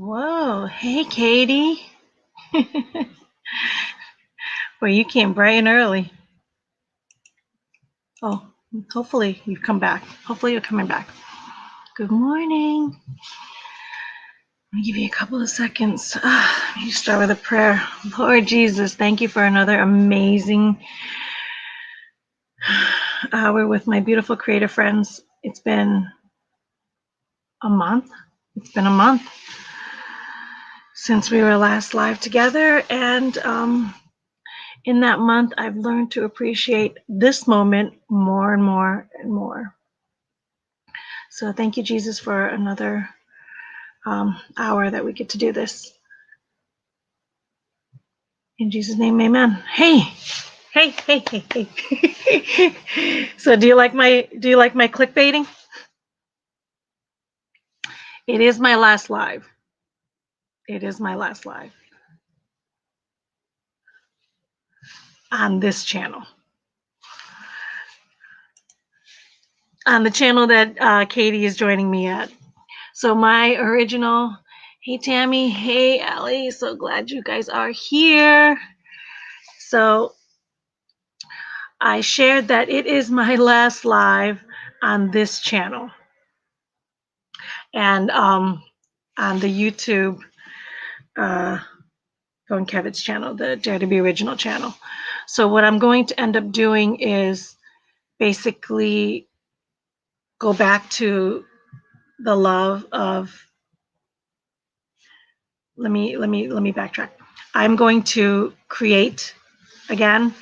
Whoa, hey Katie. Well, you came bright and early. Oh, hopefully you've come back. Hopefully you're coming back. Good morning. I'll give you a couple of seconds. You start with a prayer. Lord Jesus, thank you for another amazing hour with my beautiful creative friends. It's been a month. It's been a month since we were last live together, and in that month, I've learned to appreciate this moment more and more and more. So thank you, Jesus, for another hour that we get to do this. In Jesus' name, amen. Hey. So do you like my clickbaiting? It is my last live. It is my last live on this channel. On the channel that Katie is joining me at. So my original, hey Tammy, hey Allie, so glad you guys are here. So I shared that it is my last live on this channel. And on the YouTube, Von Kevitt's channel, the Dare to Be Original channel. So what I'm going to end up doing is basically go back to the love of, let me backtrack. I'm going to create again.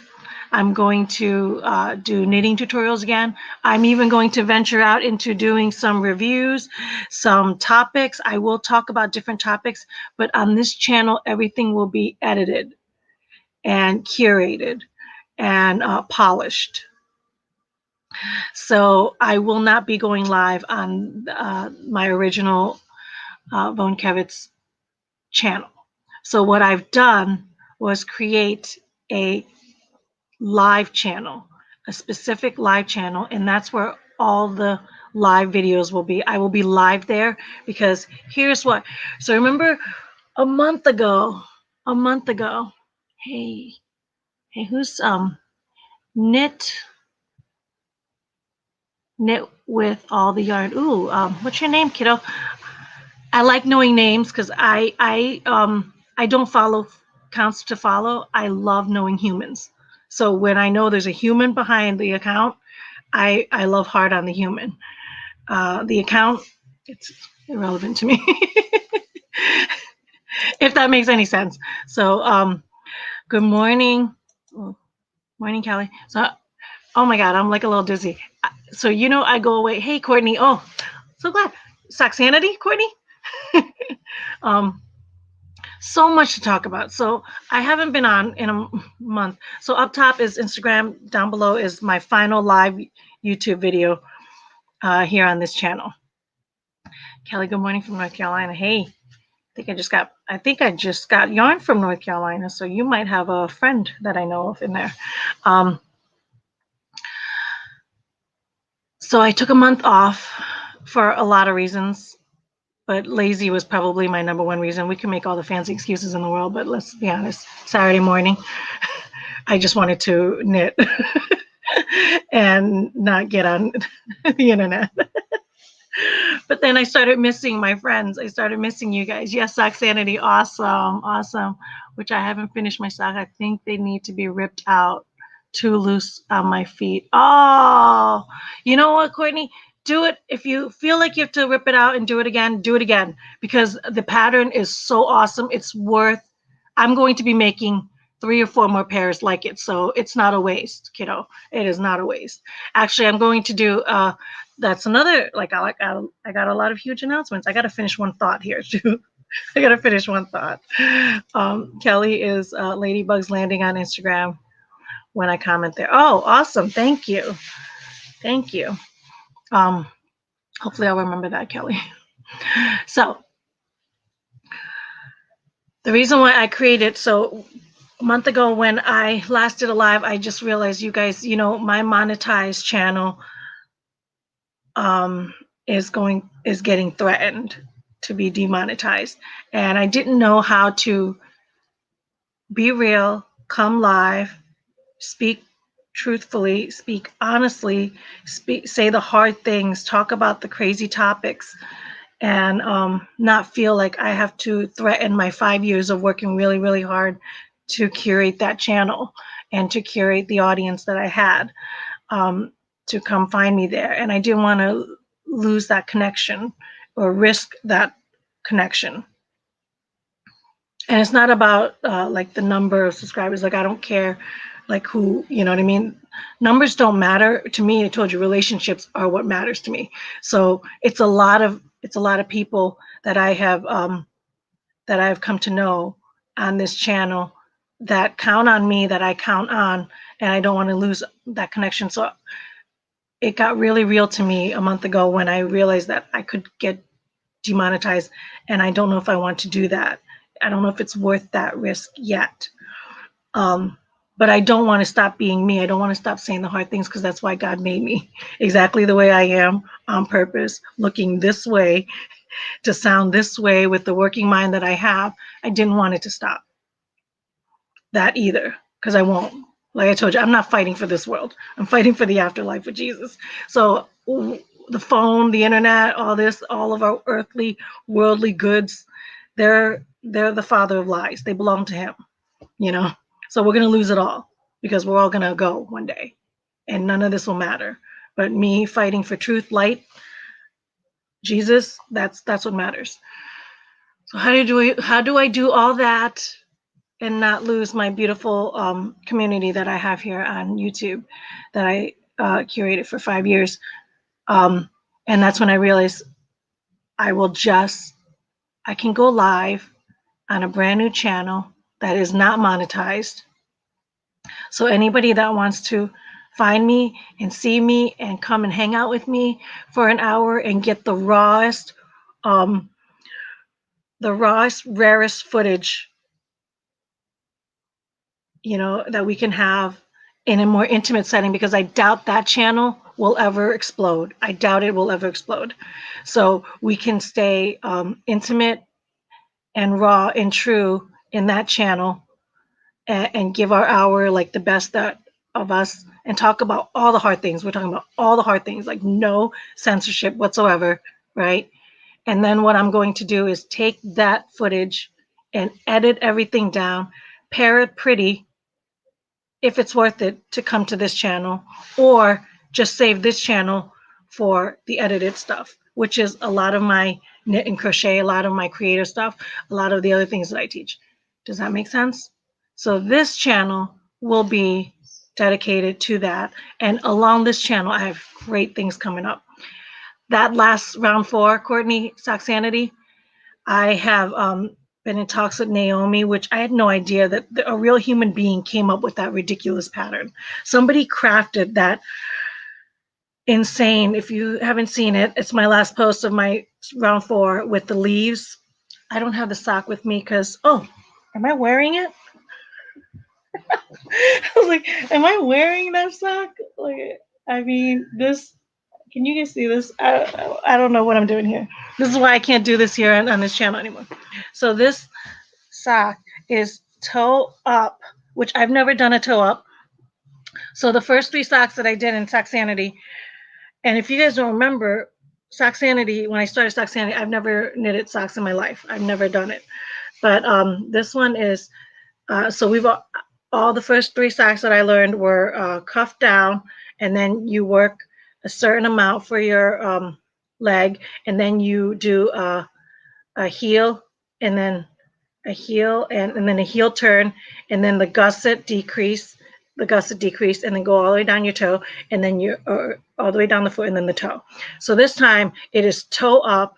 I'm going to do knitting tutorials again. I'm even going to venture out into doing some reviews, some topics. I will talk about different topics, but on this channel, everything will be edited and curated and polished. So I will not be going live on my original Von Kevitt's channel. So what I've done was create a live channel, a specific live channel, and that's where all the live videos will be. I will be live there because here's what. So remember a month ago, hey, who's knit with all the yarn. Ooh, what's your name, kiddo? I like knowing names because I don't follow counts to follow. I love knowing humans. So when I know there's a human behind the account, I love hard on the human. The account, it's irrelevant to me. If that makes any sense. So good morning. Morning, Kelly. So, oh my God, I'm like a little dizzy. So I go away. Hey, Courtney. Oh, so glad. Soxanity, Courtney? So much to talk about. So I haven't been on in a month. So up top is Instagram. Down below is my final live YouTube video here on this channel. Kelly, good morning from North Carolina. Hey, I think I just got yarn from North Carolina. So you might have a friend that I know of in there. So I took a month off for a lot of reasons. But lazy was probably my number one reason. We can make all the fancy excuses in the world, but let's be honest. Saturday morning, I just wanted to knit and not get on the internet. But then I started missing my friends. I started missing you guys. Yes, Soxanity, awesome. Which I haven't finished my sock. I think they need to be ripped out. Too loose on my feet. Oh, you know what, Courtney? Do it. If you feel like you have to rip it out and do it again, because the pattern is so awesome. It's worth, I'm going to be making 3 or 4 more pairs like it. So it's not a waste, kiddo. It is not a waste. Actually, I'm going to do, that's another, I got a lot of huge announcements. I got to finish one thought here too. I got to finish one thought. Kelly is Ladybugs Landing on Instagram when I comment there. Oh, awesome. Thank you. Hopefully I'll remember that, Kelly. So the reason why I created, so a month ago when I last did a live, I just realized, you guys, my monetized channel is getting threatened. to be demonetized. And I didn't know how to be real, come live, speak truthfully, speak honestly, say the hard things, talk about the crazy topics, and not feel like I have to threaten my 5 years of working really, really hard to curate that channel and to curate the audience that I had, to come find me there. And I didn't want to lose that connection or risk that connection. And it's not about like the number of subscribers. Like, I don't care like who, you know what I mean? Numbers don't matter to me. I told you, relationships are what matters to me. So it's a lot of people that I've come to know on this channel that count on me, that I count on, and I don't want to lose that connection. So it got really real to me a month ago when I realized that I could get demonetized, and I don't know if I want to do that. I don't know if it's worth that risk yet. But I don't want to stop being me. I don't want to stop saying the hard things, because that's why God made me exactly the way I am, on purpose, looking this way, to sound this way, with the working mind that I have. I didn't want it to stop that either, because I won't. Like I told you, I'm not fighting for this world. I'm fighting for the afterlife with Jesus. So the phone, the internet, all this, all of our earthly, worldly goods, they're the father of lies. They belong to him, you know. So we're going to lose it all, because we're all going to go one day, and none of this will matter. But me fighting for truth, light, Jesus, that's what matters. So how do I do all that and not lose my beautiful community that I have here on YouTube, that I curated for 5 years? And that's when I realized I can go live on a brand new channel that is not monetized. So anybody that wants to find me and see me and come and hang out with me for an hour and get the rawest, rarest footage, that we can have in a more intimate setting, because I doubt that channel will ever explode. I doubt it will ever explode. So we can stay intimate and raw and true in that channel, and give our hour, like the best of us, and talk about all the hard things. We're talking about all the hard things, like no censorship whatsoever, right? And then what I'm going to do is take that footage and edit everything down, pair it pretty, if it's worth it to come to this channel, or just save this channel for the edited stuff, which is a lot of my knit and crochet, a lot of my creative stuff, a lot of the other things that I teach. Does that make sense? So this channel will be dedicated to that. And along this channel, I have great things coming up. That last round 4, Courtney Socksanity, I have been in talks with Naomi, which I had no idea that a real human being came up with that ridiculous pattern. Somebody crafted that insane. If you haven't seen it, it's my last post of my round 4 with the leaves. I don't have the sock with me because, am I wearing it? I was like, am I wearing that sock? Like, I mean, this, can you guys see this? I don't know what I'm doing here. This is why I can't do this here on this channel anymore. So this sock is toe up, which I've never done a toe up. So the first 3 socks that I did in Socksanity, and if you guys don't remember, Socksanity, when I started Socksanity, I've never knitted socks in my life. I've never done it. But this one is, so we've all the first 3 socks that I learned were cuffed down, and then you work a certain amount for your leg, and then you do a heel, and then a heel, and then a heel turn, and then the gusset decrease, and then go all the way down your toe, and then all the way down the foot, and then the toe. So this time it is toe up,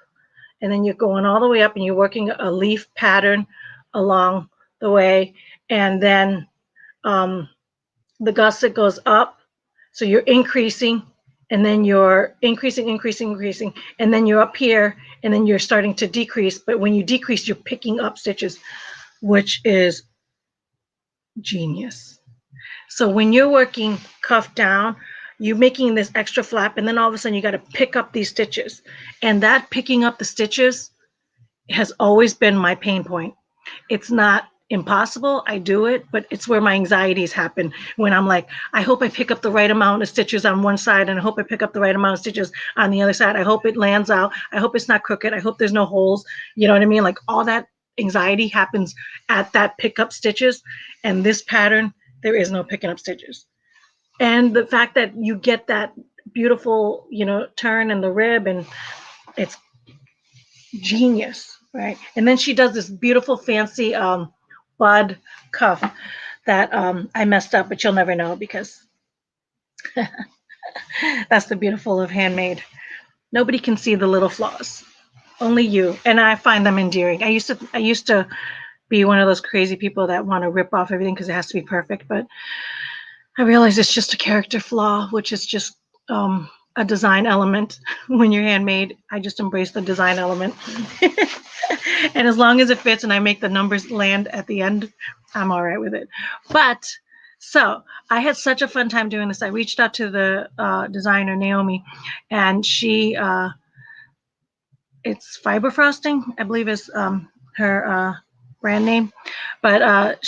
and then you're going all the way up, and you're working a leaf pattern along the way, and then the gusset goes up, so you're increasing, and then you're increasing, and then you're up here, and then you're starting to decrease. But when you decrease, you're picking up stitches, which is genius. So when you're working cuff down, you're making this extra flap, and then all of a sudden you got to pick up these stitches. And that picking up the stitches has always been my pain point. It's not impossible. I do it, but it's where my anxieties happen when I'm like, I hope I pick up the right amount of stitches on one side and I hope I pick up the right amount of stitches on the other side. I hope it lands out. I hope it's not crooked. I hope there's no holes. You know what I mean? Like all that anxiety happens at that pickup stitches. And this pattern, there is no picking up stitches. And the fact that you get that beautiful, turn in the rib, and it's genius, right? And then she does this beautiful fancy bud cuff that I messed up, but you'll never know because that's the beautiful of handmade. Nobody can see the little flaws, only you. And I find them endearing. I used to be one of those crazy people that want to rip off everything because it has to be perfect, but I realize it's just a character flaw, which is just a design element. When you're handmade, I just embrace the design element. And as long as it fits and I make the numbers land at the end, I'm all right with it. But so I had such a fun time doing this. I reached out to the designer, Naomi, and it's Fiber Frosting, I believe is her brand name. But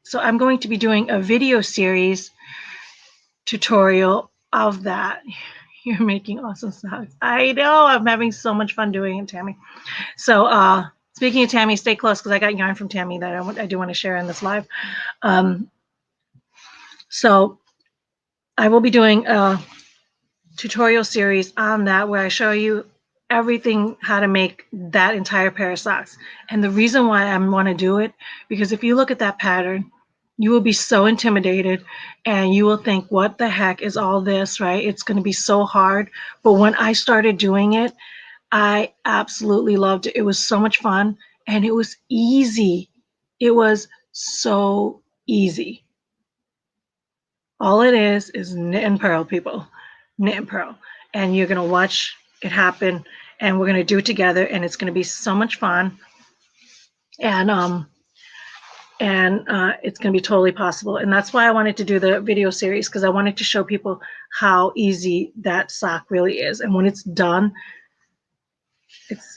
so I'm going to be doing a video series tutorial of that. You're making awesome socks. I know, I'm having so much fun doing it, Tammy. So speaking of Tammy, stay close because I got yarn from Tammy that I do want to share in this live. So I will be doing a tutorial series on that where I show you everything how to make that entire pair of socks. And the reason why I want to do it, because if you look at that pattern, you will be so intimidated and you will think, what the heck is all this, right? It's going to be so hard. But when I started doing it, I absolutely loved it. It was so much fun and it was easy. It was so easy. All it is knit and purl, people. Knit and purl. And you're going to watch it happen and we're going to do it together and it's going to be so much fun. And it's going to be totally possible. And that's why I wanted to do the video series, because I wanted to show people how easy that sock really is. And when it's done,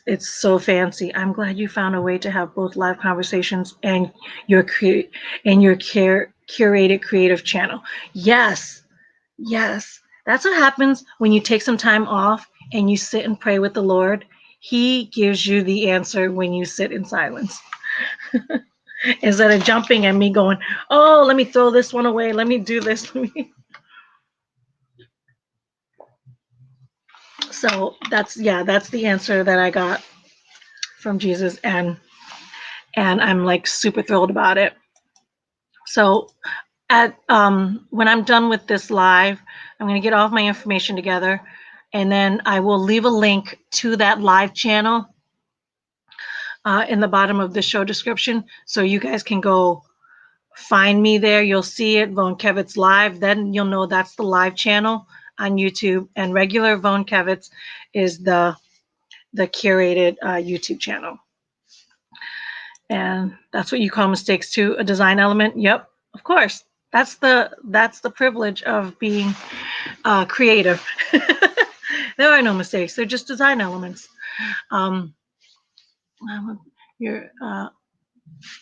it's so fancy. I'm glad you found a way to have both live conversations and your curated creative channel. Yes, yes. That's what happens when you take some time off and you sit and pray with the Lord. He gives you the answer when you sit in silence. Instead of jumping at me going, oh, let me throw this one away. Let me do this. So that's the answer that I got from Jesus. And I'm like super thrilled about it. So when I'm done with this live, I'm going to get all of my information together and then I will leave a link to that live channel in the bottom of the show description. So you guys can go find me there. You'll see it, Von Kevitz Live. Then you'll know that's the live channel on YouTube. And regular Von Kevitz is the curated YouTube channel. And that's what you call mistakes too, a design element. Yep, of course. That's the privilege of being creative. There are no mistakes. They're just design elements. You're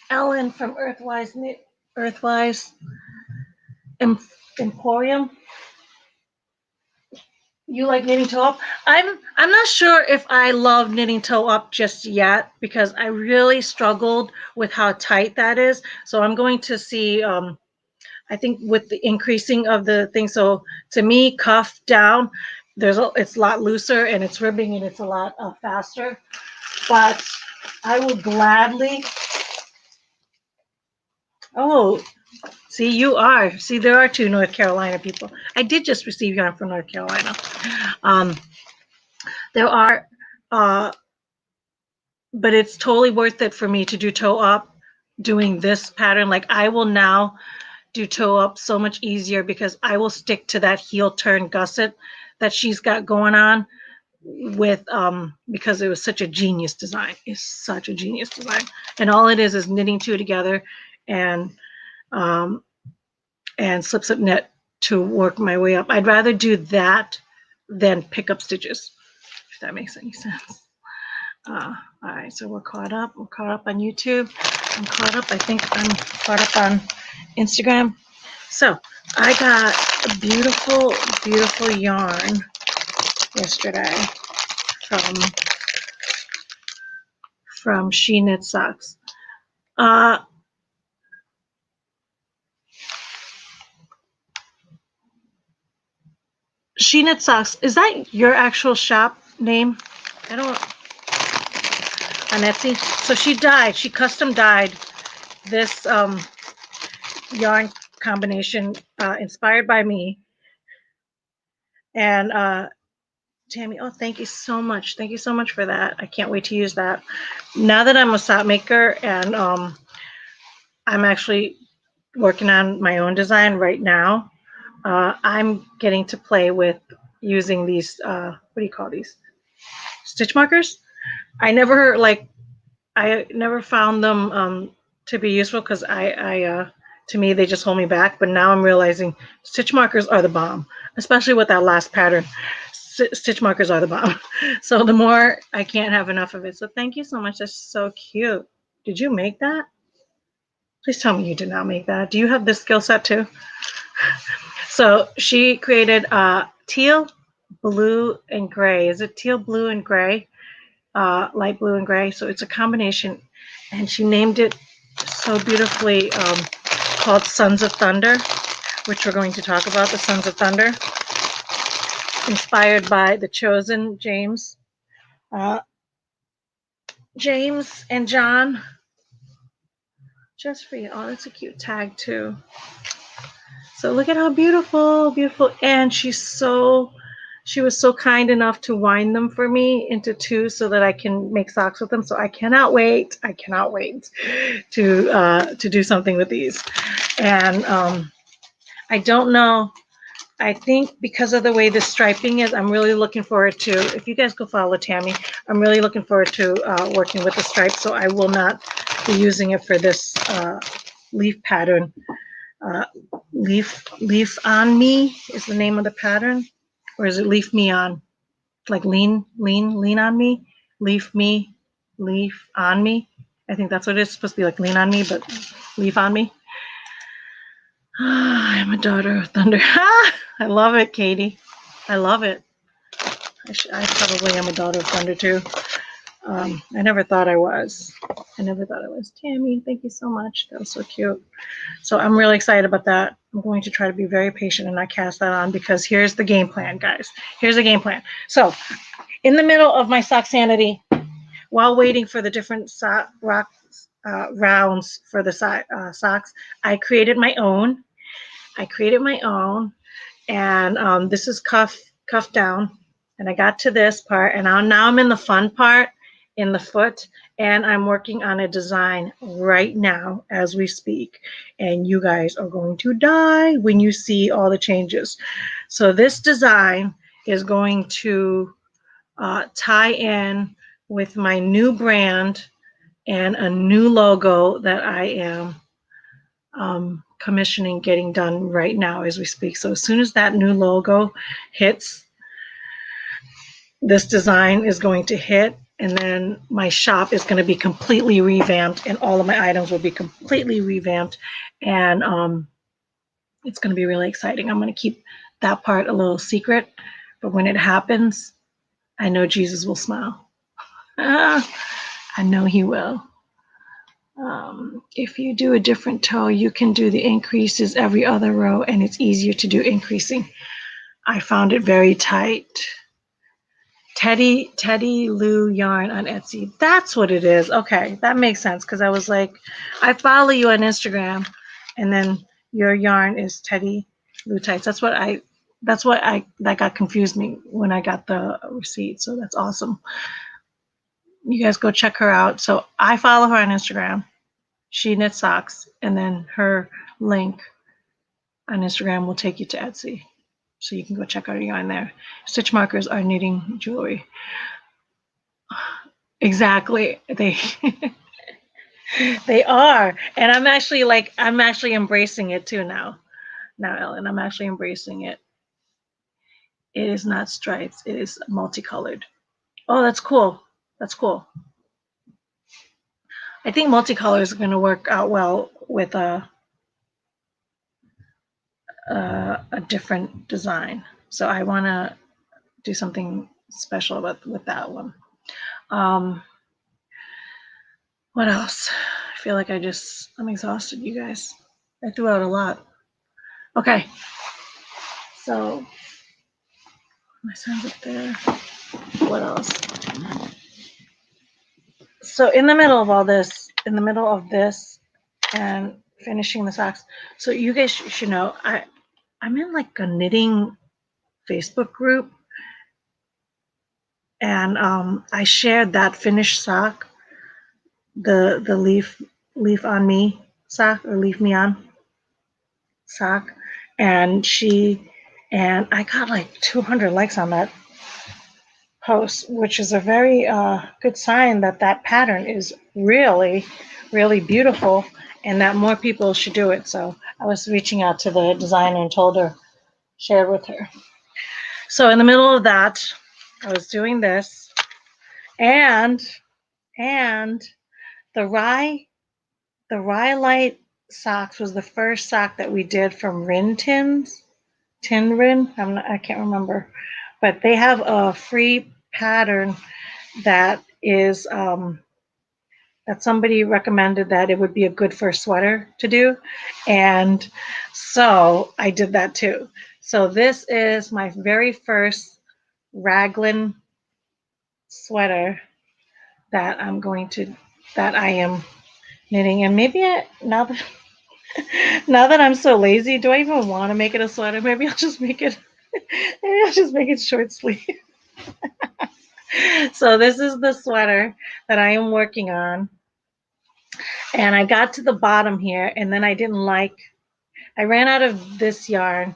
Ellen from Earthwise Emporium. You like knitting toe up? I'm not sure if I love knitting toe up just yet because I really struggled with how tight that is. So I'm going to see. I think with the increasing of the thing. So to me, cuff down, it's a lot looser and it's ribbing and it's a lot faster. But I will gladly. Oh, see, there are two North Carolina people. I did just receive yarn from North Carolina. There are, but it's totally worth it for me to do toe up doing this pattern. Like I will now do toe up so much easier because I will stick to that heel turn gusset that she's got going on with because it was such a genius design. It's such a genius design. And all it is knitting two together and slip slip knit to work my way up. I'd rather do that than pick up stitches, if that makes any sense. All right, so we're caught up. We're caught up on YouTube. I'm caught up. I think I'm caught up on Instagram. So I got a beautiful, beautiful yarn yesterday from She Knit Socks. She Knit Socks. Is that your actual shop name? I don't. On Etsy. So she dyed. She custom dyed this yarn combination inspired by me. And Tammy, oh, thank you so much. Thank you so much for that. I can't wait to use that. Now that I'm a sock maker and I'm actually working on my own design right now, I'm getting to play with using these, what do you call these? Stitch markers? I never found them to be useful because to me, they just hold me back. But now I'm realizing stitch markers are the bomb, especially with that last pattern. Stitch markers are the bomb. So the more I can't have enough of it. So thank you so much. That's so cute. Did you make that? Please tell me you did not make that. Do you have this skill set too? So she created teal, blue, and gray. Is it teal, blue, and gray? Light blue and gray. So it's a combination. And she named it so beautifully called Sons of Thunder, which we're going to talk about, the Sons of Thunder, inspired by the Chosen, James. James and John. Just for you. Oh, that's a cute tag too. So look at how beautiful, beautiful. And she was so kind enough to wind them for me into two so that I can make socks with them. So I cannot wait. I cannot wait to do something with these. And I don't know. I think because of the way the striping is, I'm really looking forward to, if you guys go follow Tammy, I'm really looking forward to working with the stripes. So I will not be using it for this leaf pattern. Leaf on me is the name of the pattern, or is it leaf me on? Like lean on me, leaf on me. I think that's what it is. It's supposed to be like lean on me, but leaf on me. I am a daughter of thunder. I love it, Katie. I love it. I probably am a daughter of thunder too. I never thought I was. Tammy, thank you so much. That was so cute. So I'm really excited about that. I'm going to try to be very patient and not cast that on because here's the game plan, guys. Here's the game plan. So in the middle of my Socksanity, while waiting for the different rounds for the socks, I created my own. And this is cuff down. And I got to this part, and now I'm in the fun part in the foot, and I'm working on a design right now as we speak. And you guys are going to die when you see all the changes. So this design is going to tie in with my new brand and a new logo that I am commissioning, getting done right now as we speak. So as soon as that new logo hits, this design is going to hit, and then my shop is going to be completely revamped, and all of my items will be completely revamped, and it's going to be really exciting. I'm going to keep that part a little secret, but when it happens, I know Jesus will smile. I know he will. If you do a different toe, you can do the increases every other row, and it's easier to do increasing. I found it very tight. Teddy Lou yarn on Etsy. That's what it is. Okay, that makes sense because I was like, I follow you on Instagram, and then your yarn is Teddy Lou tights. That got confused me when I got the receipt. So that's awesome. You guys go check her out. So I follow her on Instagram. She Knits Socks, and then her link on Instagram will take you to Etsy. So you can go check out her yarn there. Stitch markers are knitting jewelry. Exactly. They are. And I'm actually embracing it too now. Now, Ellen, I'm actually embracing it. It is not stripes. It is multicolored. Oh, that's cool. That's cool. I think multicolor is going to work out well with a different design. So I want to do something special with that one. Um, what else? I feel like I'm exhausted, you guys. I threw out a lot. Okay, so my son's up there. What else? So in the middle of all this, in the middle of this and finishing the socks, so you guys should know I'm in like a knitting Facebook group, and I shared that finished sock, the leaf on me sock, or leave me on sock, and I got like 200 likes on that post, which is a very good sign that that pattern is really, really beautiful, and that more people should do it. So I was reaching out to the designer and told her, shared with her. So in the middle of that, I was doing this, and the rye light socks was the first sock that we did from Rin Tins, Tin Rin. I can't remember, but they have a free pattern that is that somebody recommended that it would be a good first sweater to do, and so I did that too. So this is my very first raglan sweater that I am knitting, and maybe now that I'm so lazy, do I even want to make it a sweater? Maybe I'll just make it. Maybe I'll just make it short sleeve. So this is the sweater that I am working on, and I got to the bottom here, and then I ran out of this yarn,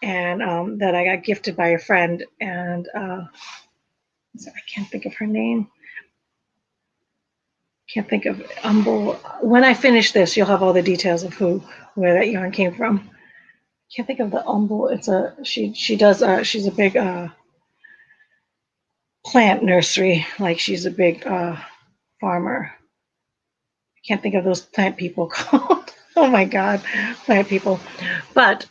and that I got gifted by a friend, and I can't think of her name. Can't think of When I finish this, you'll have all the details of where that yarn came from. Can't think of the It's she's a big plant nursery. Like, she's a big farmer. I can't think of those plant people called. Oh my God, plant people. But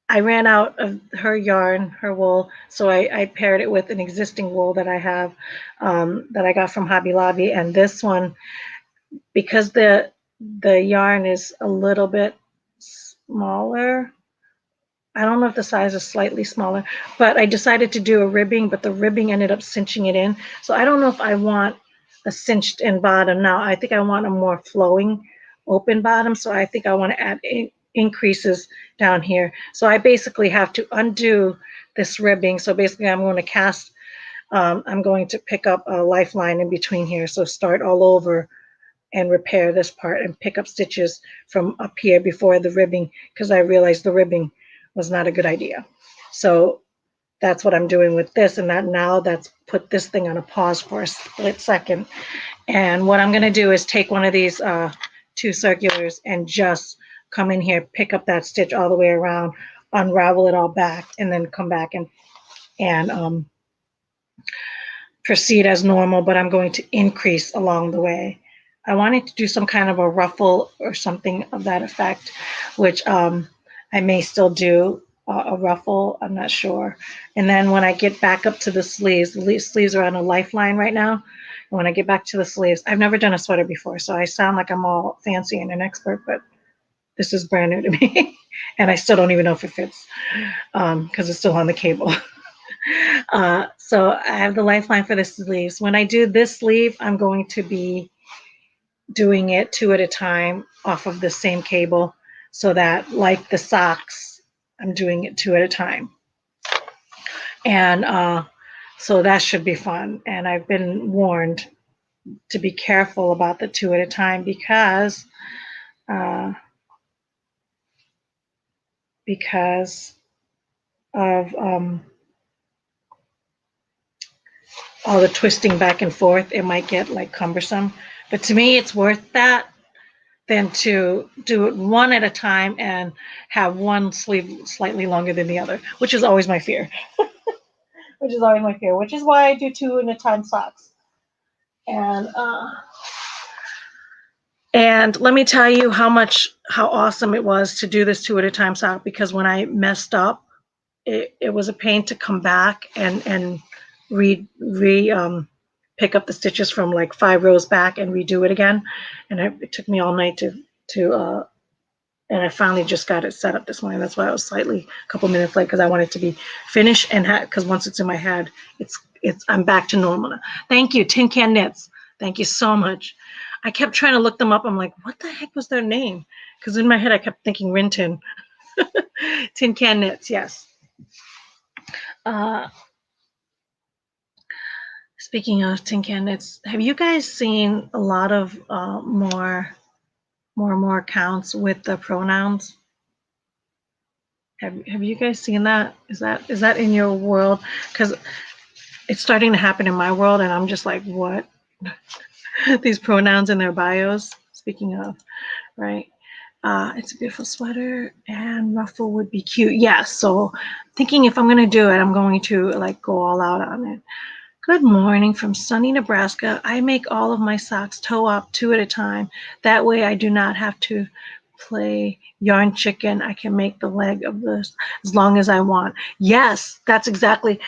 I ran out of her yarn, her wool, so I paired it with an existing wool that I have, that I got from Hobby Lobby, and this one, because the yarn is a little bit smaller. I don't know if the size is slightly smaller, but I decided to do a ribbing, but the ribbing ended up cinching it in. So I don't know if I want a cinched in bottom now. I think I want a more flowing open bottom. So I think I want to add increases down here. So I basically have to undo this ribbing. So basically I'm going to I'm going to pick up a lifeline in between here. So start all over and repair this part and pick up stitches from up here before the ribbing, because I realized the ribbing was not a good idea. So that's what I'm doing with this, and that's put this thing on a pause for a split second. And what I'm going to do is take one of these two circulars and just come in here, pick up that stitch all the way around, unravel it all back, and then come back and proceed as normal, but I'm going to increase along the way. I wanted to do some kind of a ruffle or something of that effect, which I may still do a ruffle. I'm not sure. And then when I get back up to the sleeves are on a lifeline right now. And when I get back to the sleeves, I've never done a sweater before, so I sound like I'm all fancy and an expert, but this is brand new to me. And I still don't even know if it fits, because it's still on the cable. So I have the lifeline for the sleeves. When I do this sleeve, I'm going to be doing it two at a time off of the same cable, so that, like the socks, I'm doing it two at a time. And so that should be fun. And I've been warned to be careful about the two at a time, because of all the twisting back and forth. It might get like cumbersome, but to me it's worth that than to do it one at a time and have one sleeve slightly longer than the other, which is always my fear. which is always my fear, which is why I do 2 at a time socks. And let me tell you how awesome it was to do this 2 at a time sock, because when I messed up, it was a pain to come back and pick up the stitches from like 5 rows back and redo it again. And it took me all night to and I finally just got it set up this morning. That's why I was slightly a couple minutes late, because I wanted to be finished and because once it's in my head, I'm back to normal. Thank you, Tin Can Knits. Thank you so much. I kept trying to look them up. I'm like, what the heck was their name? Because in my head I kept thinking Rintin. Tin Can Knits, yes. Speaking of Tin Can Knits, have you guys seen a lot of more and more accounts with the pronouns? Have you guys seen that? Is that in your world? Because it's starting to happen in my world, and I'm just like, what? These pronouns in their bios. Speaking of, right? It's a beautiful sweater, and ruffle would be cute. Yes. So thinking if I'm going to do it, I'm going to like go all out on it. Good morning from sunny Nebraska. I make all of my socks toe up 2 at a time. That way I do not have to play yarn chicken. I can make the leg of this as long as I want. Yes, that's exactly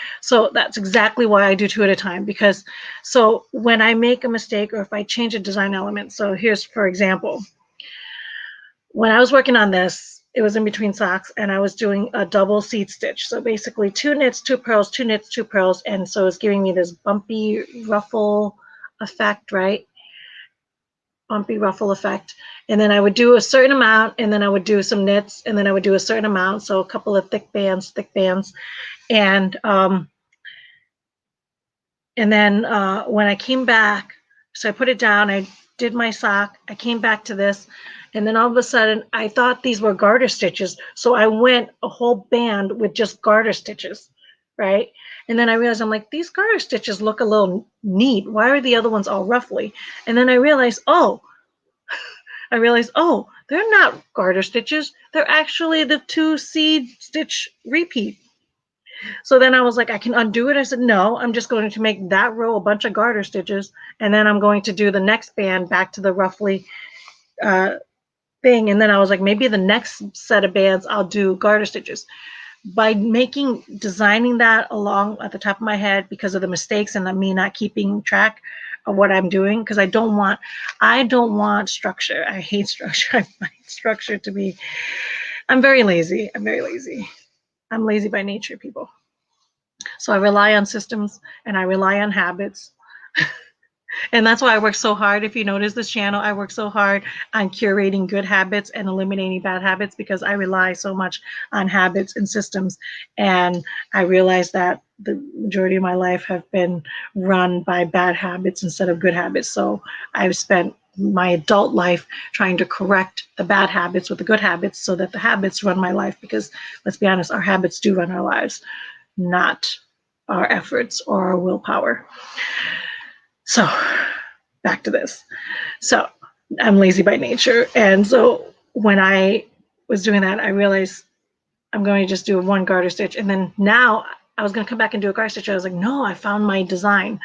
why I do 2 at a time, because so when I make a mistake or if I change a design element, so here's for example, when I was working on this, it was in between socks and I was doing a double seed stitch. So basically 2 knits, 2 purls, 2 knits, 2 purls. And so it's giving me this bumpy ruffle effect, right? Bumpy ruffle effect. And then I would do a certain amount, and then I would do some knits, and then I would do a certain amount. So a couple of thick bands. And then when I came back, so I put it down, I did my sock, I came back to this, and then all of a sudden I thought these were garter stitches. So I went a whole band with just garter stitches, right? And then I realized, I'm like, these garter stitches look a little neat. Why are the other ones all ruffly? And then I realized, oh, they're not garter stitches. They're actually the 2 seed stitch repeat. So then I was like, I can undo it. I said, no, I'm just going to make that row a bunch of garter stitches. And then I'm going to do the next band back to the roughly thing. And then I was like, maybe the next set of bands, I'll do garter stitches. By designing that along at the top of my head because of the mistakes and me not keeping track of what I'm doing, because I don't want structure. I hate structure. I find structure to be, I'm very lazy. I'm lazy by nature, people. So I rely on systems and I rely on habits. And that's why I work so hard. If you notice this channel, I work so hard on curating good habits and eliminating bad habits, because I rely so much on habits and systems. And I realize that the majority of my life have been run by bad habits instead of good habits. So I've spent my adult life trying to correct the bad habits with the good habits so that the habits run my life, because let's be honest, our habits do run our lives, not our efforts or our willpower. So back to this. So I'm lazy by nature. And so when I was doing that, I realized I'm going to just do 1 garter stitch. And then now I was going to come back and do a garter stitch. I was like, no, I found my design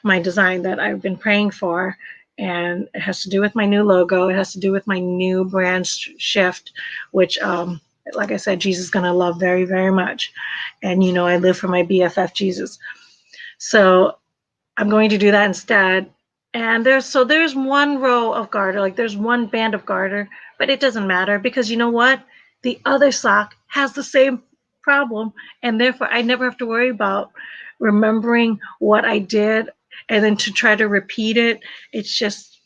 that I've been praying for. And it has to do with my new logo. It has to do with my new brand shift, which, like I said, Jesus is going to love very, very much. And, I live for my BFF, Jesus. So I'm going to do that instead. And there's 1 row of garter, like there's 1 band of garter, but it doesn't matter, because you know what? The other sock has the same problem, and therefore I never have to worry about remembering what I did and then to try to repeat it. It's just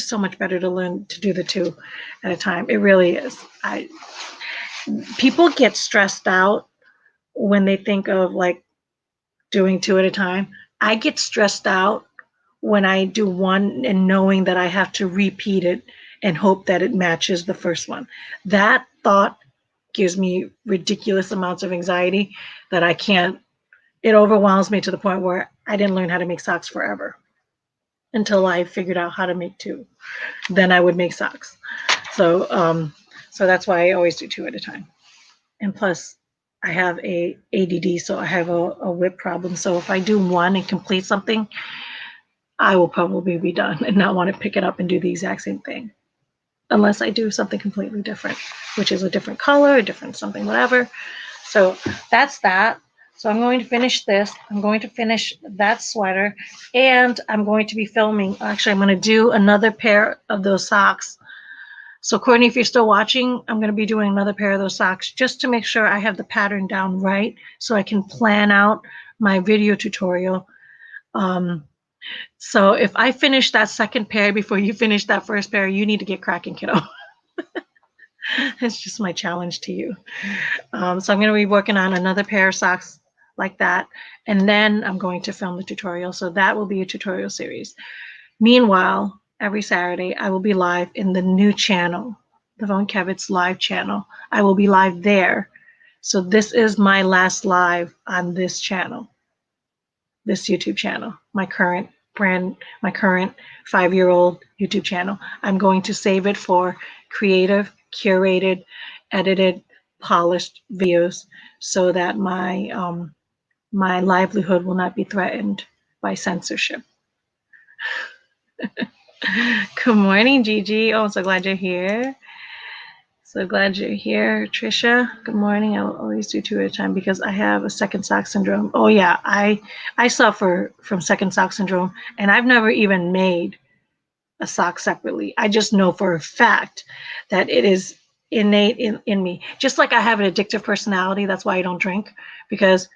so much better to learn to do the 2 at a time. It really is. People get stressed out when they think of like doing 2 at a time. I get stressed out when I do 1 and knowing that I have to repeat it and hope that it matches the first one. That thought gives me ridiculous amounts of anxiety that I can't, it overwhelms me to the point where I didn't learn how to make socks forever until I figured out how to make 2. Then I would make socks. So that's why I always do 2 at a time. And plus, I have a ADD, so I have a whip problem. So if I do one and complete something, I will probably be done and not want to pick it up and do the exact same thing. Unless I do something completely different, which is a different color, a different something, whatever. So that's that. So I'm going to finish this. I'm going to finish that sweater, and I'm going to be filming. Actually, I'm going to do another pair of those socks. So Courtney, if you're still watching, I'm going to be doing another pair of those socks just to make sure I have the pattern down right so I can plan out my video tutorial. Um, so if I finish that second pair before you finish that first pair, you need to get cracking, kiddo. It's just my challenge to you. So I'm going to be working on another pair of socks like that. And then I'm going to film the tutorial. So that will be a tutorial series. Meanwhile, every Saturday, I will be live in the new channel, the Von Kevitz live channel. I will be live there. So this is my last live on this channel, this YouTube channel, my current 5-year-old YouTube channel. I'm going to save it for creative, curated, edited, polished videos so that my livelihood will not be threatened by censorship. Good morning, Gigi. Oh, I'm so glad you're here. So glad you're here, Trisha. Good morning. I will always do 2 at a time because I have a second sock syndrome. Oh yeah, I suffer from second sock syndrome, and I've never even made a sock separately. I just know for a fact that it is innate in me. Just like I have an addictive personality, that's why I don't drink, because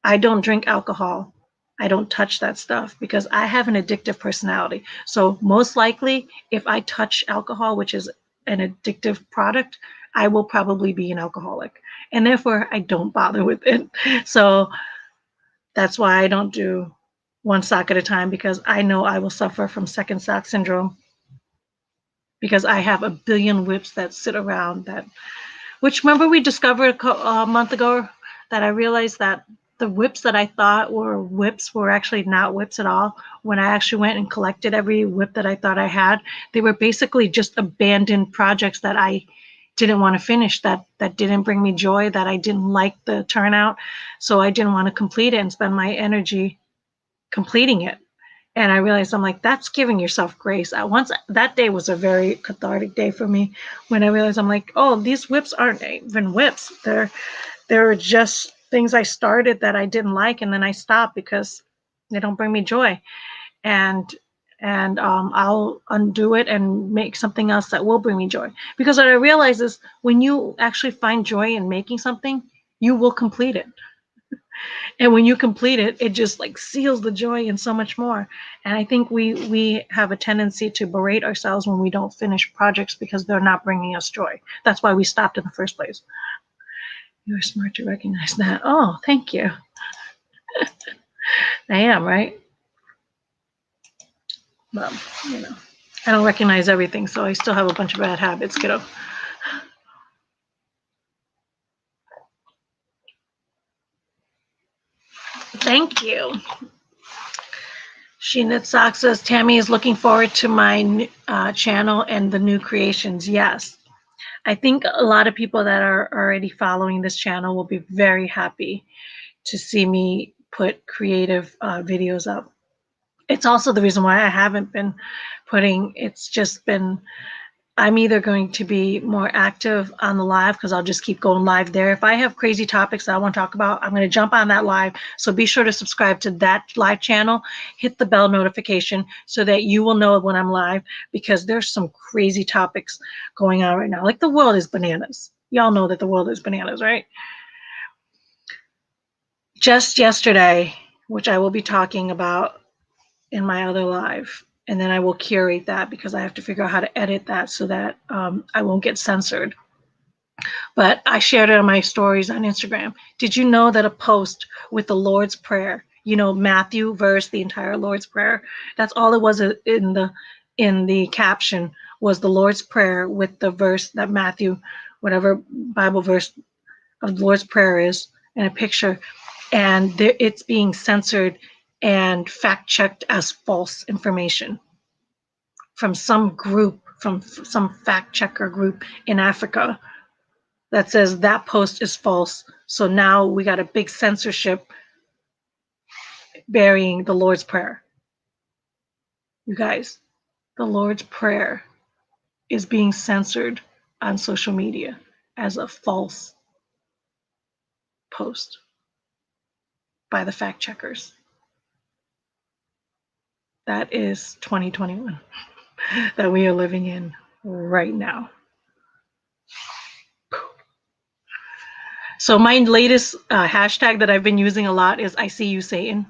I don't drink alcohol. I don't touch that stuff because I have an addictive personality. So most likely, if I touch alcohol, which is an addictive product, I will probably be an alcoholic. And therefore, I don't bother with it. So that's why I don't do one sock at a time, because I know I will suffer from second sock syndrome because I have a billion whips that sit around that, which remember we discovered a month ago that I realized that the whips that I thought were whips were actually not whips at all. When I actually went and collected every whip that I thought I had, they were basically just abandoned projects that I didn't want to finish, that didn't bring me joy, that I didn't like the turnout. So I didn't want to complete it and spend my energy completing it. And I realized, I'm like, that's giving yourself grace. Once that day was a very cathartic day for me, when I realized, I'm like, oh, these whips aren't even whips. They're just things I started that I didn't like, and then I stopped because they don't bring me joy. And I'll undo it and make something else that will bring me joy. Because what I realize is when you actually find joy in making something, you will complete it. And when you complete it, it just like seals the joy and so much more. And I think we have a tendency to berate ourselves when we don't finish projects because they're not bringing us joy. That's why we stopped in the first place. You're smart to recognize that. Oh, thank you. I am, right? Well, you know, I don't recognize everything, so I still have a bunch of bad habits, kiddo. Thank you. She Knit Sock says, Tammy is looking forward to my channel and the new creations. Yes. I think a lot of people that are already following this channel will be very happy to see me put creative videos up. It's also the reason why I haven't been putting, it's just been, I'm either going to be more active on the live because I'll just keep going live there. If I have crazy topics that I want to talk about, I'm going to jump on that live. So be sure to subscribe to that live channel, hit the bell notification so that you will know when I'm live, because there's some crazy topics going on right now. Like the world is bananas. Y'all know that the world is bananas, right? Just yesterday, which I will be talking about in my other live, and then I will curate that because I have to figure out how to edit that so that I won't get censored. But I shared it on my stories on Instagram. Did you know that a post with the Lord's Prayer, you know, Matthew verse, the entire Lord's Prayer, that's all it was in the caption, was the Lord's Prayer with the verse that Matthew, whatever Bible verse of the Lord's Prayer is, and a picture, and it's being censored and fact checked as false information from some group, from some fact checker group in Africa, that says that post is false. So now we got a big censorship burying the Lord's Prayer. You guys, the Lord's Prayer is being censored on social media as a false post by the fact checkers. That is 2021 that we are living in right now. So my latest hashtag that I've been using a lot is I see you, Satan.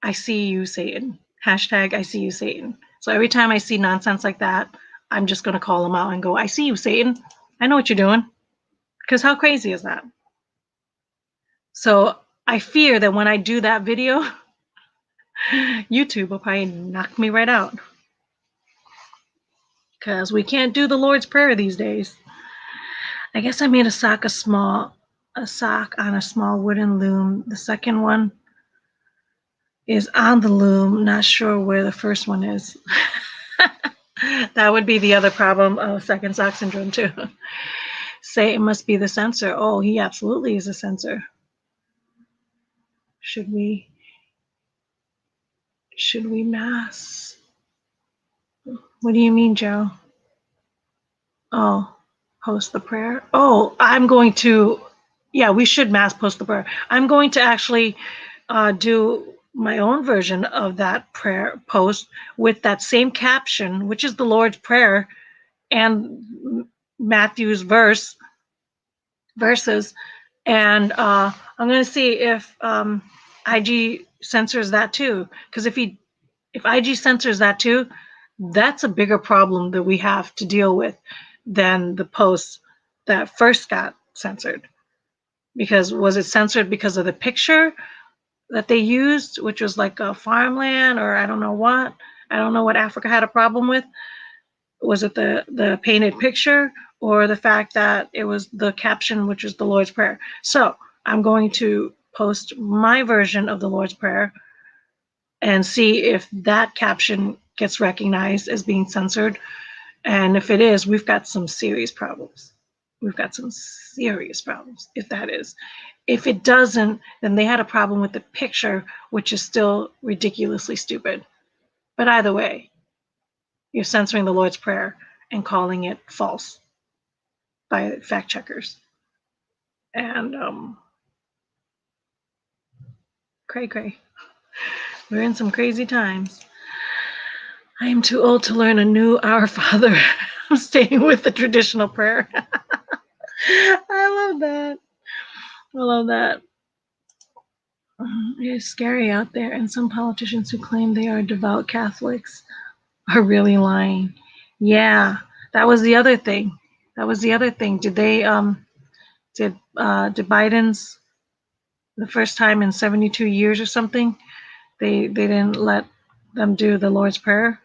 I see you, Satan. Hashtag I see you, Satan. So every time I see nonsense like that, I'm just going to call them out and go, I see you, Satan. I know what you're doing. Because how crazy is that? So I fear that when I do that video, YouTube will probably knock me right out. Because we can't do the Lord's Prayer these days. I guess I made a sock on a small wooden loom. The second one is on the loom. Not sure where the first one is. That would be the other problem of second sock syndrome too. Say it must be the censor. Oh, he absolutely is a censor. Should we mass? What do you mean, Joe? Oh, post the prayer. Oh, I'm going to, yeah, we should mass post the prayer. I'm going to actually do my own version of that prayer post with that same caption, which is the Lord's Prayer and Matthew's verses. And I'm going to see if IG censors that too. Because if IG censors that too, that's a bigger problem that we have to deal with than the posts that first got censored. Because was it censored because of the picture that they used, which was like a farmland or I don't know what? I don't know what Africa had a problem with. Was it the painted picture or the fact that it was the caption, which was the Lord's Prayer? So I'm going to post my version of the Lord's Prayer and see if that caption gets recognized as being censored. And if it is, we've got some serious problems. We've got some serious problems if that is. If it doesn't, then they had a problem with the picture, which is still ridiculously stupid. But either way, you're censoring the Lord's Prayer and calling it false by fact checkers. And cray. We're in some crazy times. I am too old to learn a new Our Father. I'm staying with the traditional prayer. I love that. I love that. It's scary out there, and some politicians who claim they are devout Catholics are really lying. Yeah, that was the other thing. Did they did Biden's the first time in 72 years or something? They didn't let them do the Lord's Prayer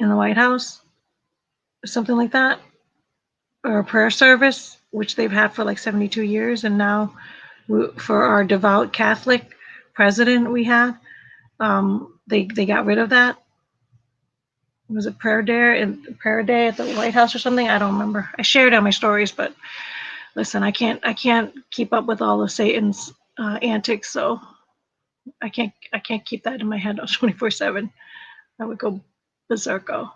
in the White House or something like that, or a prayer service, which they've had for like 72 years, and now for our devout Catholic president we had, they got rid of that. Was it prayer day at the White House or something? I don't remember. I shared on my stories, but listen, I can't keep up with all of Satan's antics, so I can't keep that in my head 24/7. I would go berserko.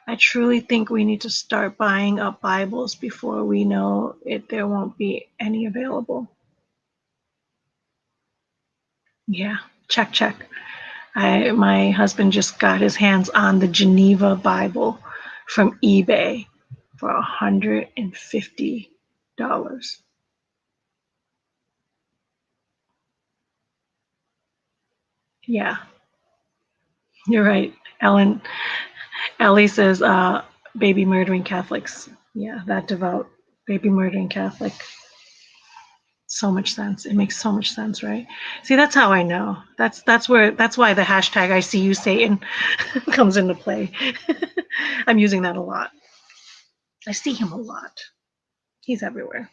I truly think we need to start buying up Bibles before we know it. There won't be any available. Yeah, check. My husband just got his hands on the Geneva Bible from eBay for $150. Yeah, you're right, Ellen. Ellie says, baby murdering Catholics. Yeah, that devout baby murdering Catholic. So much sense. It makes so much sense, right? See, that's how I know. That's why the hashtag I see you Satan comes into play. I'm using that a lot. I see him a lot. He's everywhere.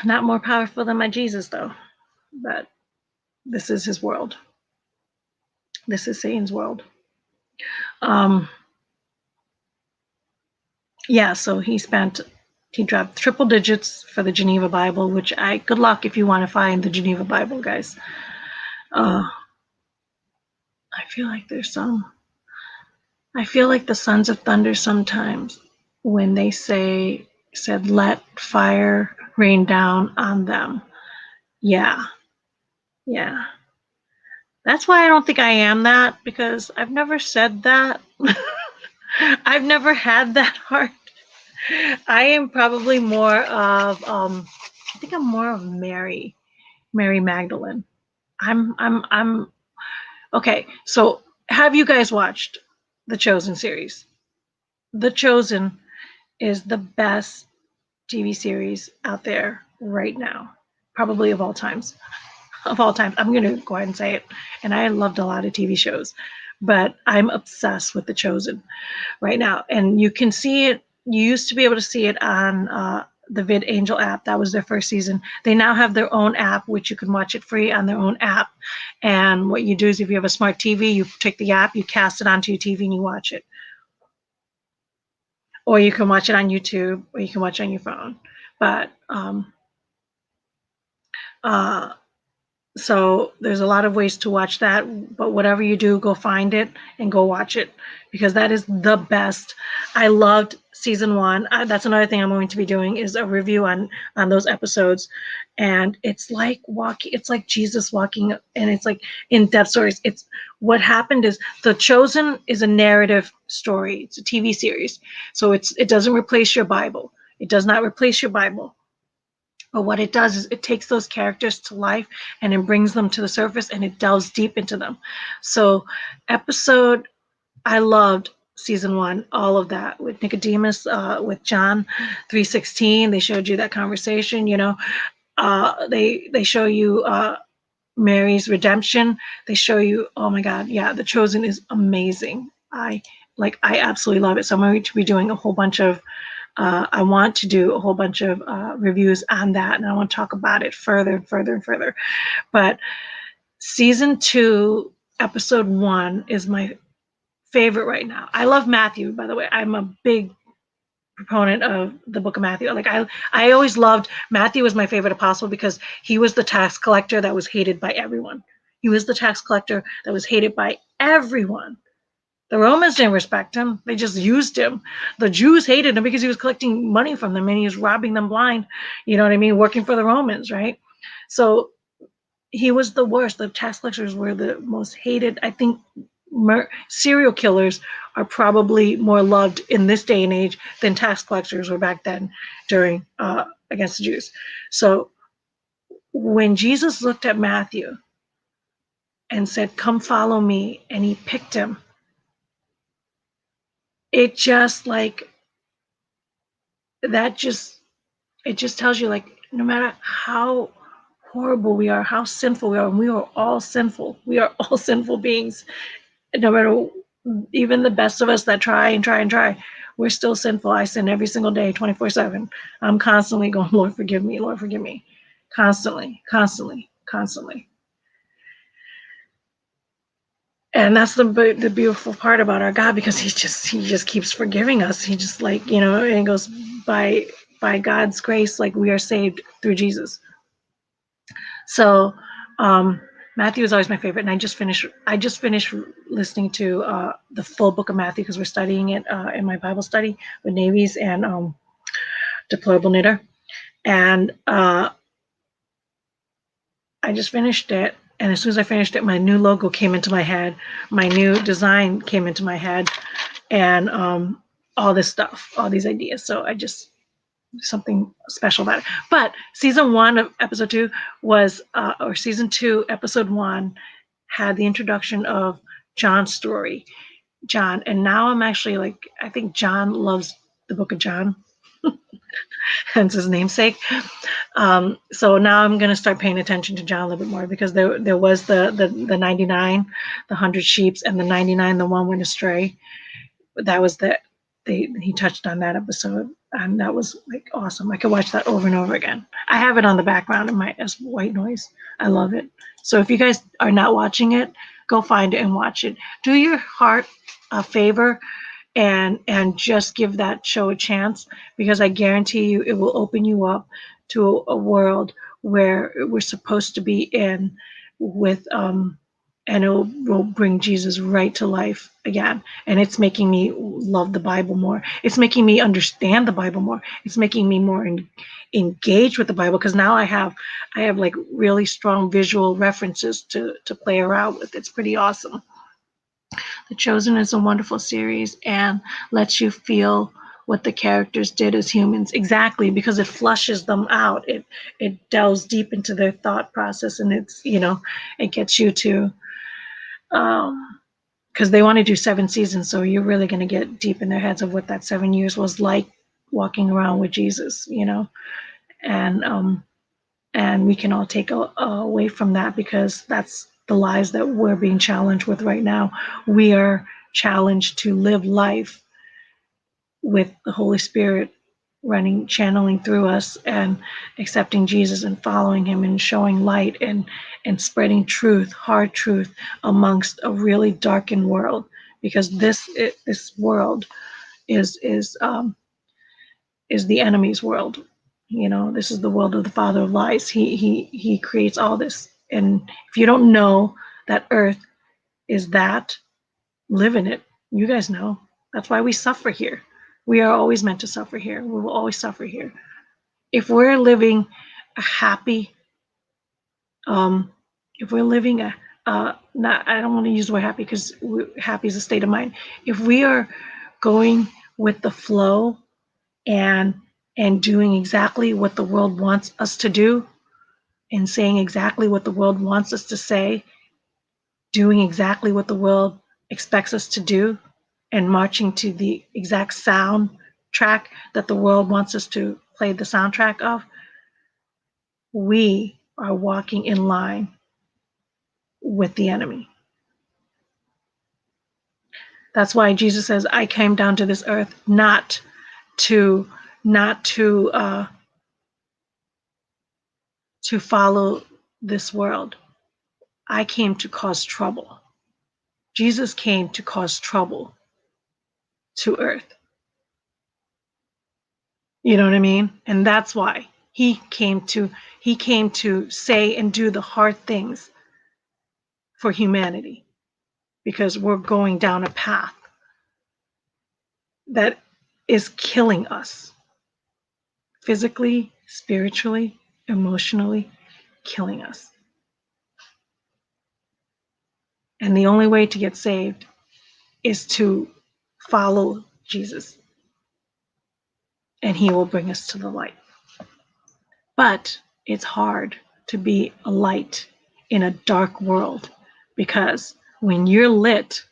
Not more powerful than my Jesus, though. But this is his world. This is Satan's world. Yeah, so he spent He dropped triple digits for the Geneva Bible, which good luck if you want to find the Geneva Bible, guys. I feel like I feel like the Sons of Thunder sometimes when they said, let fire rain down on them. Yeah. Yeah. That's why I don't think I am that, because I've never said that. I've never had that heart. I am probably more of I think I'm more of Mary Magdalene. I'm okay. So have you guys watched the Chosen series? The Chosen is the best TV series out there right now, probably of all times. Of all time. I'm going to go ahead and say it. And I loved a lot of TV shows, but I'm obsessed with The Chosen right now. And you can see it. You used to be able to see it on the VidAngel app. That was their first season. They now have their own app, which you can watch it free on their own app. And what you do is if you have a smart TV, you take the app, you cast it onto your TV and you watch it. Or you can watch it on YouTube, or you can watch it on your phone. But so there's a lot of ways to watch that, but whatever you do, go find it and go watch it, because that is the best. I loved season 1. That's another thing I'm going to be doing is a review on those episodes. And it's like Jesus walking, and it's like in-depth stories. It's what happened is The Chosen is a narrative story. It's a TV series. So it doesn't replace your Bible. It does not replace your Bible. But what it does is it takes those characters to life and it brings them to the surface and it delves deep into them. So I loved season 1, all of that with Nicodemus, with John 3:16. They showed you that conversation, they show you Mary's redemption. They show you, oh my God, yeah, The Chosen is amazing. I absolutely love it. So I'm going to be doing a whole bunch of I want to do a whole bunch of reviews on that, and I want to talk about it further and further and further. But season 2, episode 1 is my favorite right now. I love Matthew, by the way. I'm a big proponent of the book of Matthew. Like I always loved Matthew was my favorite apostle because he was the tax collector that was hated by everyone. He was the tax collector that was hated by everyone. The Romans didn't respect him. They just used him. The Jews hated him because he was collecting money from them and he was robbing them blind. You know what I mean? Working for the Romans, right? So he was the worst. The tax collectors were the most hated. I think serial killers are probably more loved in this day and age than tax collectors were back then during against the Jews. So when Jesus looked at Matthew and said, "Come follow me," and he picked him, it just it just tells you, like, no matter how horrible we are, how sinful we are, and we are all sinful. We are all sinful beings. No matter, even the best of us that try and try and try, we're still sinful. I sin every single day, 24/7. I'm constantly going, Lord, forgive me. Lord, forgive me. Constantly, constantly, constantly. And that's the beautiful part about our God, because he just keeps forgiving us. He just, like, and it goes by God's grace, like, we are saved through Jesus. So Matthew is always my favorite, and I just finished listening to the full book of Matthew because we're studying it in my Bible study with Navies and Deplorable Knitter, and I just finished it. And as soon as I finished it, my new logo came into my head, my new design came into my head, and all this stuff, all these ideas. So I just, something special about it. But season 1 of episode 2 was, or season 2, episode 1 had the introduction of John's story. John. And now I'm actually, like, I think John loves the book of John. Hence his namesake. So now I'm going to start paying attention to John a little bit more, because there was the 99, the 100 sheep, and the 99, the one went astray. That was he touched on that episode, and that was, like, awesome. I could watch that over and over again. I have it on the background as white noise. I love it. So if you guys are not watching it, go find it and watch it. Do your heart a favor and just give that show a chance, because I guarantee you it will open you up to a world where we're supposed to be in, with and it will bring Jesus right to life again. And it's making me love the Bible more. It's making me understand the Bible more. It's making me more engaged with the Bible, because now I have like really strong visual references to play around with. It's pretty awesome. The Chosen is a wonderful series and lets you feel what the characters did as humans, exactly, because it flushes them out. It delves deep into their thought process, and it's, it gets you to, because they want to do 7 seasons, so you're really going to get deep in their heads of what that 7 years was like walking around with Jesus, and we can all take away from that, because that's the lies that we're being challenged with right now. We are challenged to live life with the Holy Spirit channeling through us, and accepting Jesus and following him and showing light, and spreading truth, hard truth, amongst a really darkened world, because this world is the enemy's world. This is the world of the father of lies. He creates all this. And if you don't know that earth is that, live in it. You guys know. That's why we suffer here. We are always meant to suffer here. We will always suffer here. If we're living a happy, if we're living not, I don't want to use the word happy, because happy is a state of mind. If we are going with the flow, and doing exactly what the world wants us to do, and saying exactly what the world wants us to say, doing exactly what the world expects us to do, and marching to the exact sound track that the world wants us to play the soundtrack of, we are walking in line with the enemy. That's why Jesus says, I came down to this earth not to follow this world. I came to cause trouble. Jesus came to cause trouble to earth. You know what I mean? And that's why he came to say and do the hard things for humanity, because we're going down a path that is killing us physically, spiritually, emotionally, killing us. And the only way to get saved is to follow Jesus, and he will bring us to the light. But it's hard to be a light in a dark world, because when you're lit,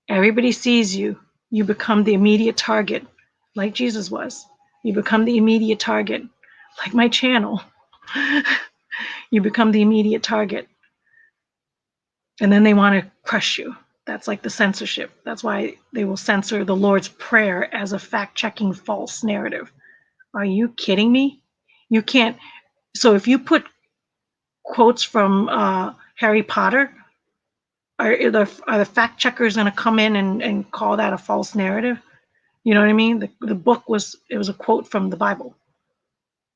everybody sees you. You become the immediate target, like Jesus was. You become the immediate target, like my channel. You become the immediate target. And then they want to crush you. That's like the censorship. That's why they will censor the Lord's Prayer as a fact-checking false narrative. Are you kidding me? You can't. So if you put quotes from Harry Potter, are the fact checkers going to come in and call that a false narrative? You know what I mean? The book was a quote from the Bible.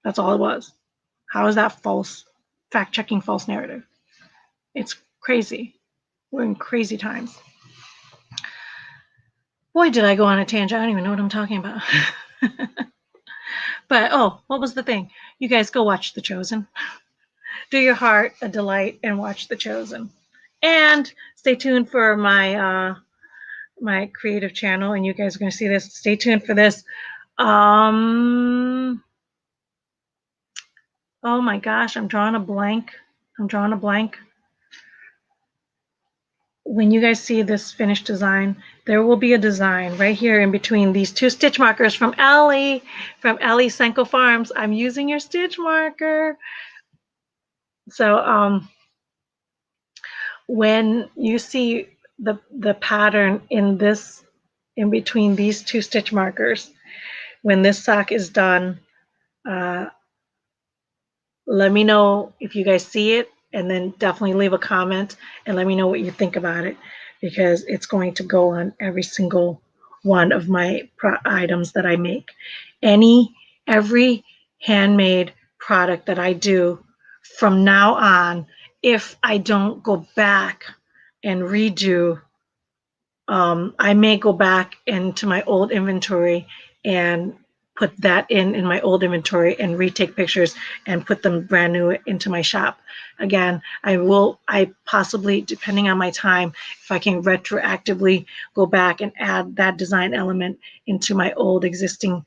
That's all it was. How is that false? Fact checking false narrative. It's crazy. We're in crazy times. Boy, did I go on a tangent. I don't even know what I'm talking about. But what was the thing? You guys go watch The Chosen. Do your heart a delight and watch The Chosen. And stay tuned for my my creative channel, and you guys are going to see this. Stay tuned for this. Oh my gosh, I'm drawing a blank. When you guys see this finished design, there will be a design right here in between these 2 stitch markers from Ellie Senko Farms. I'm using your stitch marker. So when you see the pattern in between these 2 stitch markers, when this sock is done, let me know if you guys see it, and then definitely leave a comment and let me know what you think about it, because it's going to go on every single one of my items that I make. Every handmade product that I do from now on, if I don't go back and redo, I may go back into my old inventory and put that in my old inventory and retake pictures and put them brand new into my shop. Again, I possibly, depending on my time, if I can retroactively go back and add that design element into my old existing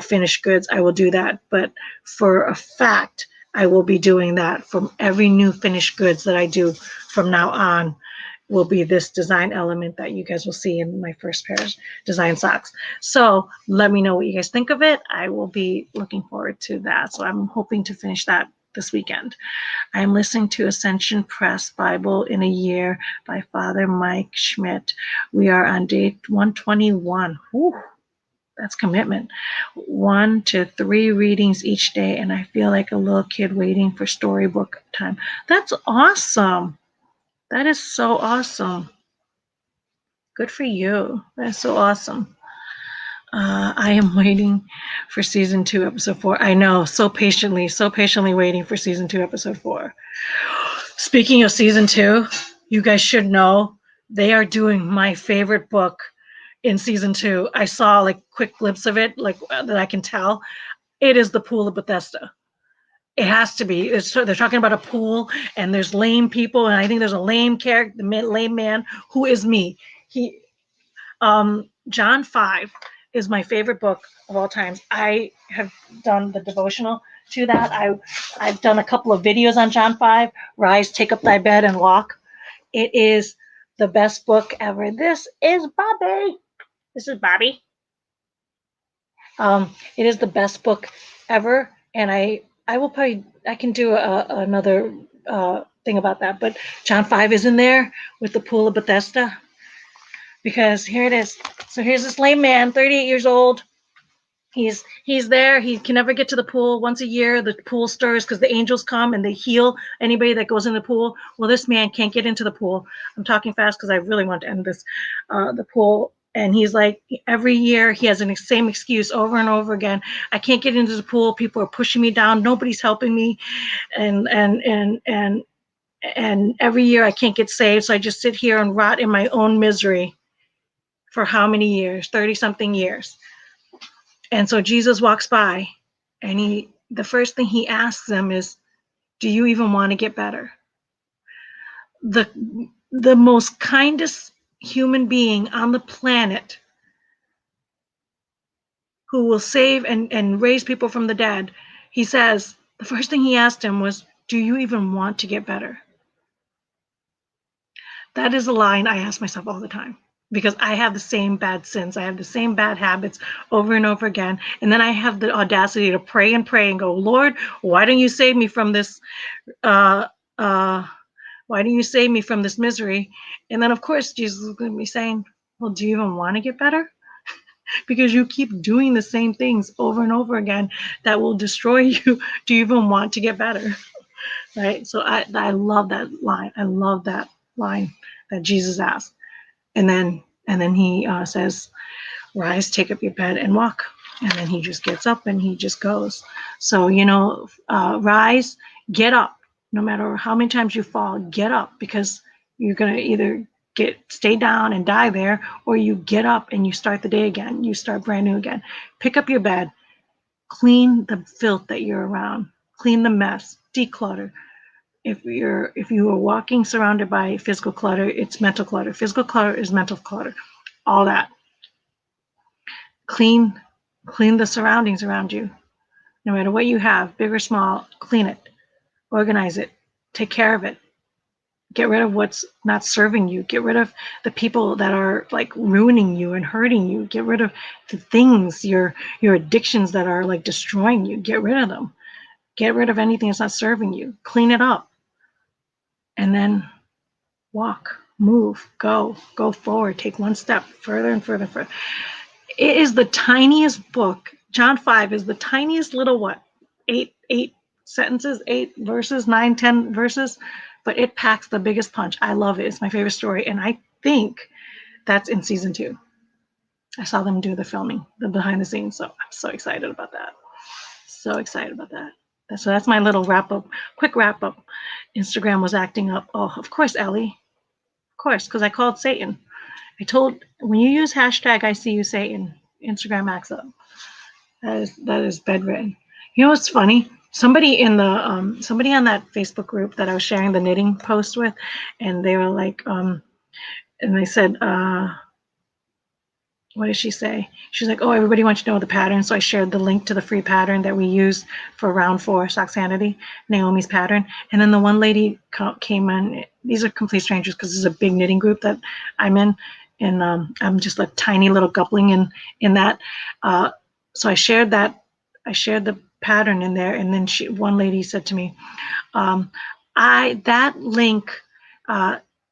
finished goods, I will do that. But for a fact, I will be doing that from every new finished goods that I do from now on will be this design element that you guys will see in my first pair of design socks. So let me know what you guys think of it. I will be looking forward to that. So I'm hoping to finish that this weekend. I'm listening to Ascension Press Bible in a Year by Father Mike Schmidt. We are on day 121. Whew, that's commitment. 1 to 3 readings each day, and I feel like a little kid waiting for storybook time. That's awesome. That is so awesome. Good for you. That's so awesome. I am waiting for season 2, episode 4. I know, so patiently waiting for season 2, episode 4. Speaking of season 2, you guys should know they are doing my favorite book in season 2. I saw like quick glimpse of it, like that I can tell. It is The Pool of Bethesda. It has to be. They're talking about a pool, and there's lame people, and I think there's a lame character, the lame man who is me. John 5 is my favorite book of all times. I have done the devotional to that. I've done a couple of videos on John 5. Rise, take up thy bed and walk. It is the best book ever. This is Bobby. This is Bobby. It is the best book ever, and I will probably I can do another thing about that. But John 5 is in there with the Pool of Bethesda, because here it is. So here's this lame man, 38 years old. He's there. He can never get to the pool. Once a year, the pool stirs because the angels come and they heal anybody that goes in the pool. Well, this man can't get into the pool. I'm talking fast because I really want to end this. The pool. And he's like, every year he has the same excuse over and over again. I can't get into the pool. People are pushing me down. Nobody's helping me. And every year I can't get saved. So I just sit here and rot in my own misery for how many years? 30 something years. And so Jesus walks by, and the first thing he asks them is, do you even want to get better? The most kindest human being on the planet, who will save and raise people from the dead, he says, the first thing he asked him was, do you even want to get better? That is a line I ask myself all the time, because I have the same bad sins. I have the same bad habits over and over again. And then I have the audacity to pray and go, Lord, why don't you save me from this? Why don't you save me from this misery? And then, of course, Jesus is going to be saying, well, do you even want to get better? Because you keep doing the same things over and over again that will destroy you. Do you even want to get better? Right? So I love that line. I love that line that Jesus asked. And then he says, rise, take up your bed and walk. And then he just gets up and he just goes. So, rise, get up. No matter how many times you fall, get up, because you're going to either stay down and die there, or you get up and you start the day again. You start brand new again. Pick up your bed, clean the filth that you're around, clean the mess, declutter. If you are walking surrounded by physical clutter, it's mental clutter. Physical clutter is mental clutter. All that. Clean the surroundings around you. No matter what you have, big or small, clean it. Organize it. Take care of it. Get rid of what's not serving you. Get rid of the people that are like ruining you and hurting you. Get rid of the things, your addictions that are like destroying you. Get rid of them. Get rid of anything that's not serving you. Clean it up. And then walk, move, go forward. Take one step further and further. It is the tiniest book. John 5 is the tiniest little, eight sentences, 8 verses, 9, 10 verses, but it packs the biggest punch. I love it. It's my favorite story. And I think that's in season 2. I saw them do the filming, the behind the scenes. So I'm so excited about that. So excited about that. So that's my little wrap up, quick wrap up. Instagram was acting up. Oh, of course, Ellie. Of course, because I called Satan. I told when you use hashtag I see you Satan, Instagram acts up. That is bedridden. You know what's funny? Somebody on that Facebook group that I was sharing the knitting post with, and they were like, and they said, what did she say? She's like, oh, everybody wants to know the pattern. So I shared the link to the free pattern that we use for round 4 Socksanity, Naomi's pattern. And then the one lady came in. These are complete strangers because this is a big knitting group that I'm in. And I'm just a tiny little gupling in that. So I shared that. I shared the pattern in there. And then one lady said to me, that link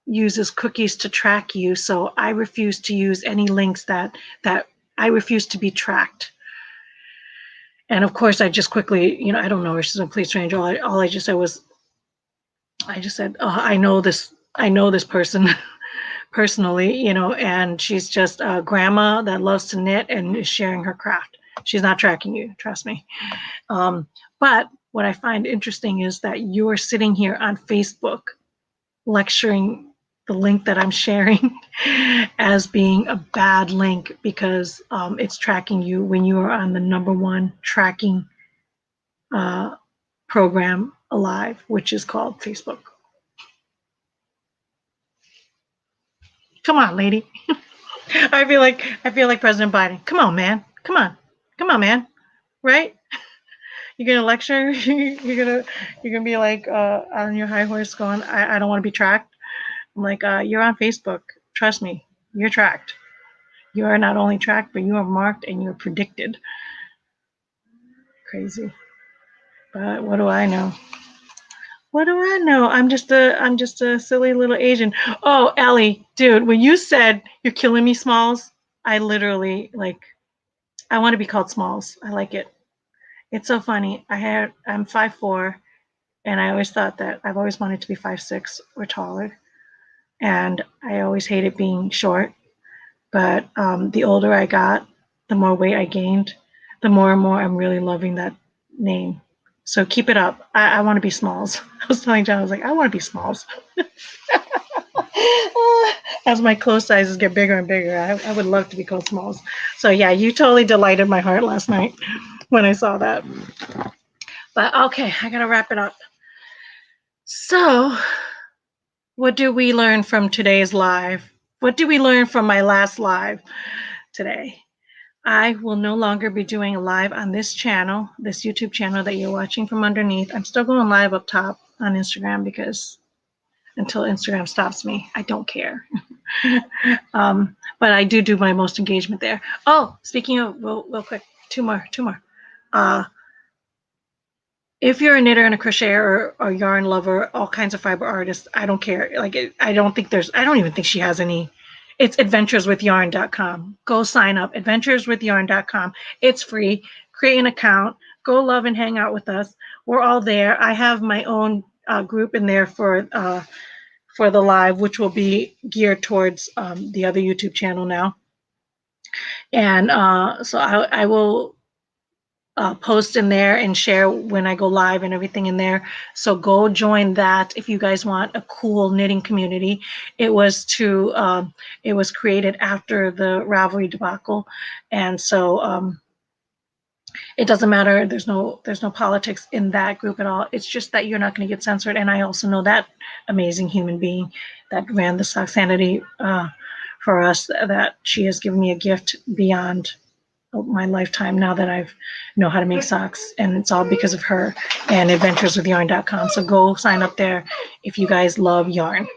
uses cookies to track you, so I refuse to use any links that I refuse to be tracked. And of course, I just quickly, I don't know her. She's a complete stranger. All I just said was, oh, I know this person personally, and she's just a grandma that loves to knit and is sharing her craft. She's not tracking you, trust me. But what I find interesting is that you're sitting here on Facebook lecturing the link that I'm sharing as being a bad link because it's tracking you when you are on the #1 tracking program alive, which is called Facebook. Come on, lady. I feel like President Biden. Come on, man. Come on, man. Right? You're gonna lecture. you're gonna be like on your high horse, going, I don't want to be tracked. I'm like, you're on Facebook. Trust me, you're tracked. You are not only tracked, but you are marked and you're predicted. Crazy. But what do I know? What do I know? I'm just a silly little Asian. Oh, Ellie, dude, when you said you're killing me, Smalls, I literally I want to be called Smalls. I like it. It's so funny. I'm 5'4", and I always thought that I've always wanted to be 5'6" or taller, and I always hated being short. But the older I got, the more weight I gained, the more and more I'm really loving that name. So keep it up. I want to be Smalls. I was telling John, I was like, I want to be Smalls. As my clothes sizes get bigger and bigger, I would love to be called Smalls. So yeah, you totally delighted my heart last night when I saw that. But okay, I gotta wrap it up. So, what do we learn from today's live? What did we learn from my last live today? I will no longer be doing a live on this channel, this YouTube channel that you're watching from underneath. I'm still going live up top on Instagram because until Instagram stops me, I don't care. But I do my most engagement there. Oh, speaking of, real quick, two more. If you're a knitter and a crocheter or yarn lover, all kinds of fiber artists, I don't care. I don't even think she has any. It's adventureswithyarn.com. Go sign up, adventureswithyarn.com. It's free. Create an account. Go love and hang out with us. We're all there. I have my own group in there for the live, which will be geared towards the other YouTube channel now. And so I will post in there and share when I go live and everything in there. So go join that if you guys want a cool knitting community. It was created after the Ravelry debacle, and so it doesn't matter. There's no politics in that group at all. It's just that you're not going to get censored. And I also know that amazing human being that ran the Socksanity for us, that she has given me a gift beyond my lifetime now that I know how to make socks, and it's all because of her and adventureswithyarn.com. So go sign up there if you guys love yarn.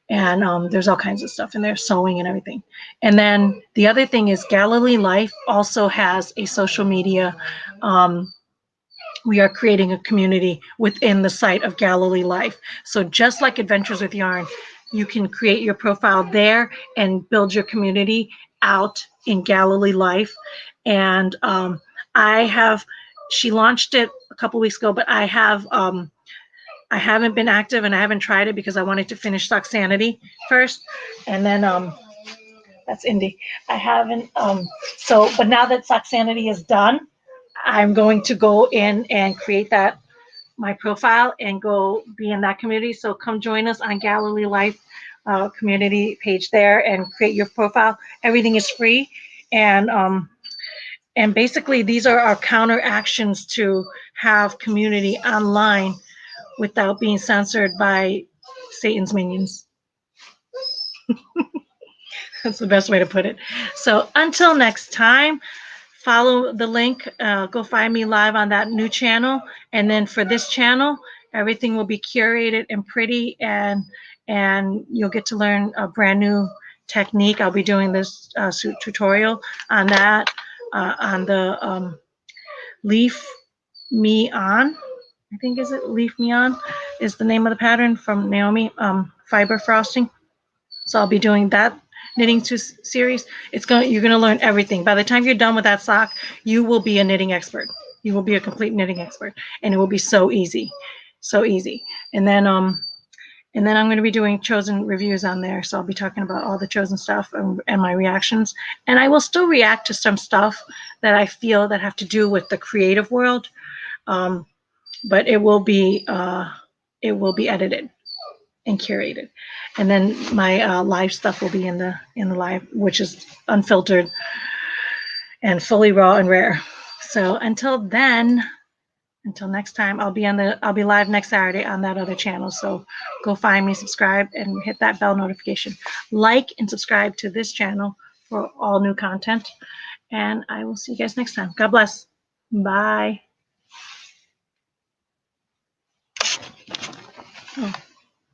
And there's all kinds of stuff in there, sewing and everything. And then the other thing is Galilee Life also has a social media. We are creating a community within the site of Galilee Life. So just like Adventures with Yarn, you can create your profile there and build your community out in Galilee Life. And she launched it a couple weeks ago, but I haven't been active and I haven't tried it because I wanted to finish Socksanity first. And then That's Indy. I haven't. So, but now that Socksanity is done, I'm going to go in and create that my profile and go be in that community. So come join us on Galilee Life community page there and create your profile. Everything is free, and basically these are our counter actions to have community online without being censored by Satan's minions. That's the best way to put it. So until next time, follow the link. Go find me live on that new channel. And then for this channel, everything will be curated and pretty, and you'll get to learn a brand new technique. I'll be doing this tutorial on that, on the Leaf Me On. I think is it Leaf Me On is the name of the pattern from Naomi Fiber Frosting. So I'll be doing that knitting series. You're gonna learn everything. By the time you're done with that sock, you will be a knitting expert. You will be a complete knitting expert, and it will be so easy, so easy. And then I'm going to be doing Chosen reviews on there. So I'll be talking about all the Chosen stuff and my reactions. And I will still react to some stuff that I feel that have to do with the creative world, but it will be edited and curated. And then my live stuff will be in the live, which is unfiltered and fully raw and rare. So until next time, I'll be live next Saturday on that other channel. So go find me, subscribe, and hit that bell notification. Like and subscribe to this channel for all new content. And I will see you guys next time. God bless. Bye. Oh.